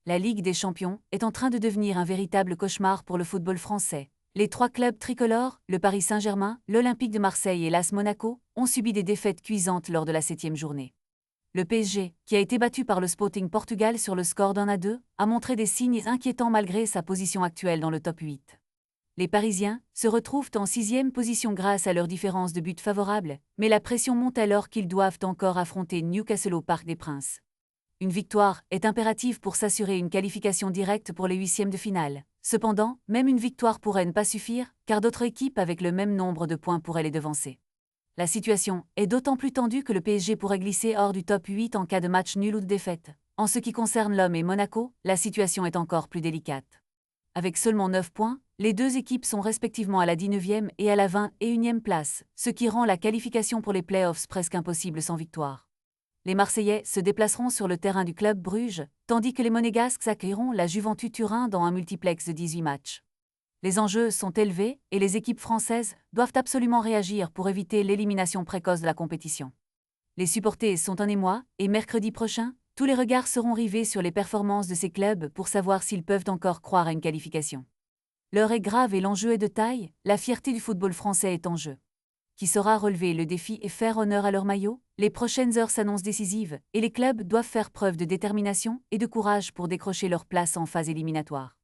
La Ligue des Champions est en train de devenir un véritable cauchemar pour le football français. Les trois clubs tricolores, le Paris Saint-Germain, l'Olympique de Marseille et l'AS Monaco, ont subi des défaites cuisantes lors de la 7e journée. Le PSG, qui a été battu par le Sporting Portugal sur le score d'1-2, a montré des signes inquiétants malgré sa position actuelle dans le top 8. Les Parisiens se retrouvent en 6e position grâce à leur différence de but favorable, mais la pression monte alors qu'ils doivent encore affronter Newcastle au Parc des Princes. Une victoire est impérative pour s'assurer une qualification directe pour les huitièmes de finale. Cependant, même une victoire pourrait ne pas suffire, car d'autres équipes avec le même nombre de points pourraient les devancer. La situation est d'autant plus tendue que le PSG pourrait glisser hors du top 8 en cas de match nul ou de défaite. En ce qui concerne l'OM et Monaco, la situation est encore plus délicate. Avec seulement 9 points, les deux équipes sont respectivement à la 19e et à la 21e place, ce qui rend la qualification pour les playoffs presque impossible sans victoire. Les Marseillais se déplaceront sur le terrain du club Bruges, tandis que les Monégasques accueilleront la Juventus Turin dans un multiplex de 18 matchs. Les enjeux sont élevés et les équipes françaises doivent absolument réagir pour éviter l'élimination précoce de la compétition. Les supporters sont en émoi et mercredi prochain, tous les regards seront rivés sur les performances de ces clubs pour savoir s'ils peuvent encore croire à une qualification. L'heure est grave et l'enjeu est de taille, la fierté du football français est en jeu. Qui saura relever le défi et faire honneur à leur maillot? Les prochaines heures s'annoncent décisives et les clubs doivent faire preuve de détermination et de courage pour décrocher leur place en phase éliminatoire.